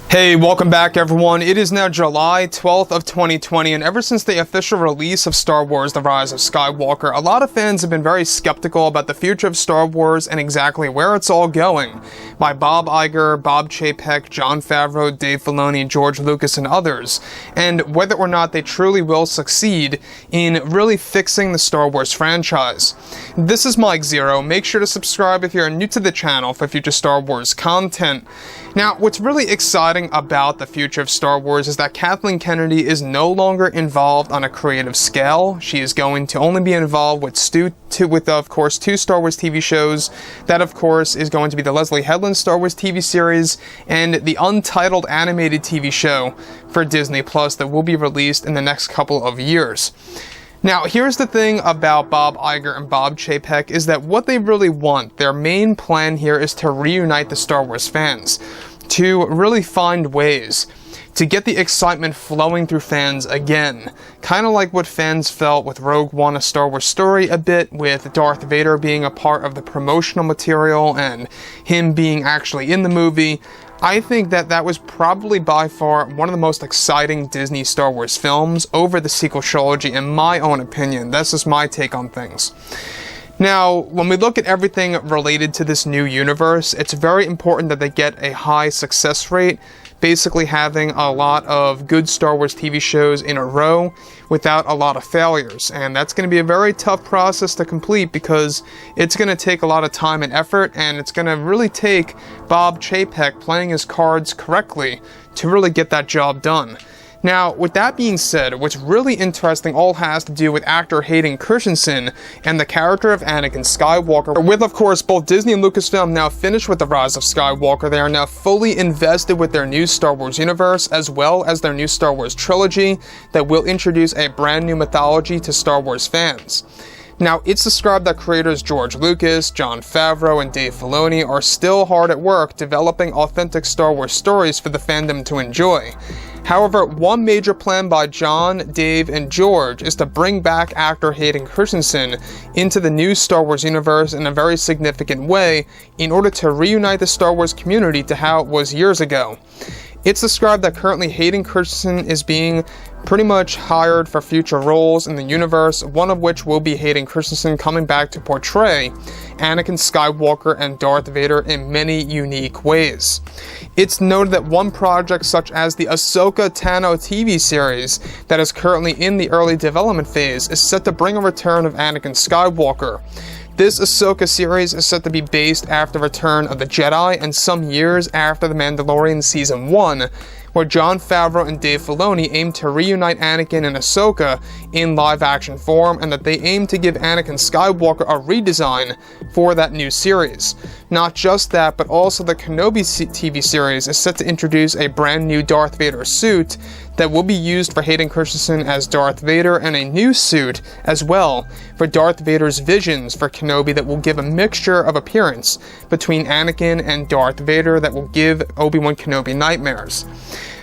Hey, welcome back everyone. It is now July 12th of 2020, and ever since the official release of Star Wars: The Rise of Skywalker, a lot of fans have been very skeptical about the future of Star Wars and exactly where it's all going. By Bob Iger, Bob Chapek, Jon Favreau, Dave Filoni, George Lucas, and others, and whether or not they truly will succeed in really fixing the Star Wars franchise. This is Mike Zero. Make sure to subscribe if you're new to the channel for future Star Wars content. Now, what's really exciting about the future of Star Wars is that Kathleen Kennedy is no longer involved on a creative scale. She is going to only be involved with of course, two Star Wars TV shows. That, of course, is going to be the Leslie Headland Star Wars TV series and the untitled animated TV show for Disney Plus that will be released in the next couple of years. Now, here's the thing about Bob Iger and Bob Chapek is that what they really want, their main plan here is to reunite the Star Wars fans, to really find ways to get the excitement flowing through fans again. Kind of like what fans felt with Rogue One: A Star Wars Story a bit, with Darth Vader being a part of the promotional material and him being actually in the movie. I think that was probably by far one of the most exciting Disney Star Wars films over the sequel trilogy, in my own opinion. That's just my take on things. Now, when we look at everything related to this new universe, it's very important that they get a high success rate, basically having a lot of good Star Wars TV shows in a row without a lot of failures. And that's going to be a very tough process to complete because it's going to take a lot of time and effort, and it's going to really take Bob Chapek playing his cards correctly to really get that job done. Now, with that being said, what's really interesting all has to do with actor Hayden Christensen and the character of Anakin Skywalker. With, of course, both Disney and Lucasfilm now finished with The Rise of Skywalker, they are now fully invested with their new Star Wars universe, as well as their new Star Wars trilogy that will introduce a brand new mythology to Star Wars fans. Now, it's described that creators George Lucas, Jon Favreau, and Dave Filoni are still hard at work developing authentic Star Wars stories for the fandom to enjoy. However, one major plan by Jon, Dave, and George is to bring back actor Hayden Christensen into the new Star Wars universe in a very significant way in order to reunite the Star Wars community to how it was years ago. It's described that currently Hayden Christensen is being pretty much hired for future roles in the universe, one of which will be Hayden Christensen coming back to portray Anakin Skywalker and Darth Vader in many unique ways. It's noted that one project such as the Ahsoka Tano TV series that is currently in the early development phase is set to bring a return of Anakin Skywalker. This Ahsoka series is set to be based after Return of the Jedi and some years after The Mandalorian Season 1, where Jon Favreau and Dave Filoni aim to reunite Anakin and Ahsoka in live-action form, and that they aim to give Anakin Skywalker a redesign for that new series. Not just that, but also the Kenobi TV series is set to introduce a brand new Darth Vader suit that will be used for Hayden Christensen as Darth Vader, and a new suit as well for Darth Vader's visions for Kenobi that will give a mixture of appearance between Anakin and Darth Vader that will give Obi-Wan Kenobi nightmares.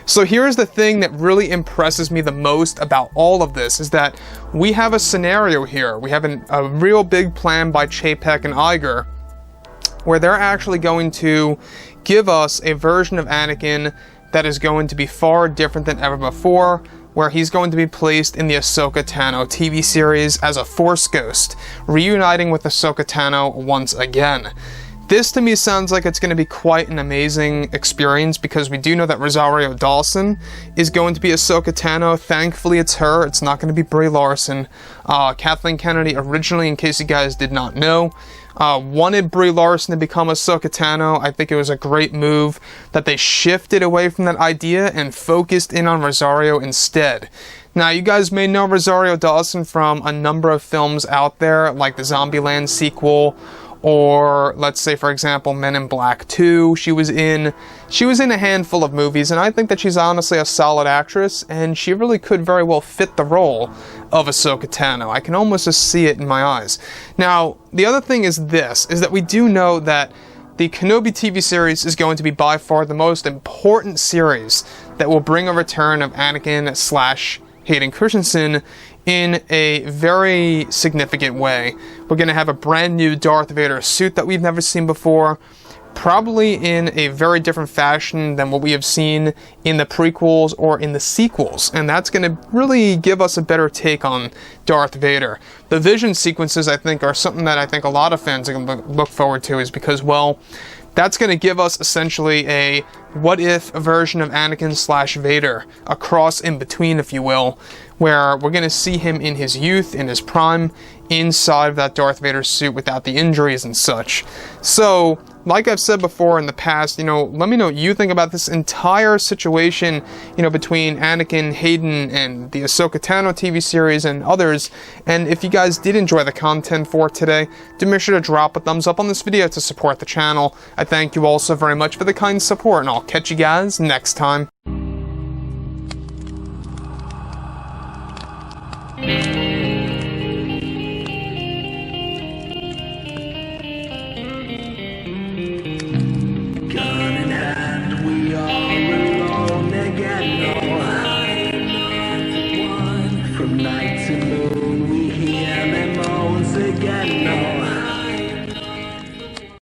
So here's the thing that really impresses me the most about all of this, is that we have a scenario here. We have a real big plan by Chapek and Iger, where they're actually going to give us a version of Anakin that is going to be far different than ever before, where he's going to be placed in the Ahsoka Tano TV series as a Force ghost, reuniting with Ahsoka Tano once again. This to me sounds like it's going to be quite an amazing experience, because we do know that Rosario Dawson is going to be Ahsoka Tano. Thankfully it's her, it's not going to be Brie Larson. Kathleen Kennedy originally, in case you guys did not know, wanted Brie Larson to become Ahsoka Tano. I think it was a great move that they shifted away from that idea and focused in on Rosario instead. Now, you guys may know Rosario Dawson from a number of films out there, like the Zombieland sequel, or let's say, for example, Men in Black 2. She was in a handful of movies, and I think that she's honestly a solid actress, and she really could very well fit the role of Ahsoka Tano. I can almost just see it in my eyes. Now, the other thing is this, is that we do know that the Kenobi TV series is going to be by far the most important series that will bring a return of Anakin / Hayden Christensen in a very significant way. We're going to have a brand new Darth Vader suit that we've never seen before. probably in a very different fashion than what we have seen in the prequels or in the sequels, and that's going to really give us a better take on Darth Vader. The vision sequences, I think, are something that I think a lot of fans are going to look forward to, is because, well, that's going to give us essentially a what-if version of Anakin / Vader, a cross in between, if you will, where we're going to see him in his youth, in his prime, inside of that Darth Vader suit without the injuries and such. So, like I've said before in the past, let me know what you think about this entire situation, between Anakin, Hayden, and the Ahsoka Tano TV series and others. And if you guys did enjoy the content for today, do make sure to drop a thumbs up on this video to support the channel. I thank you all so very much for the kind support, and I'll catch you guys next time. From night to moon.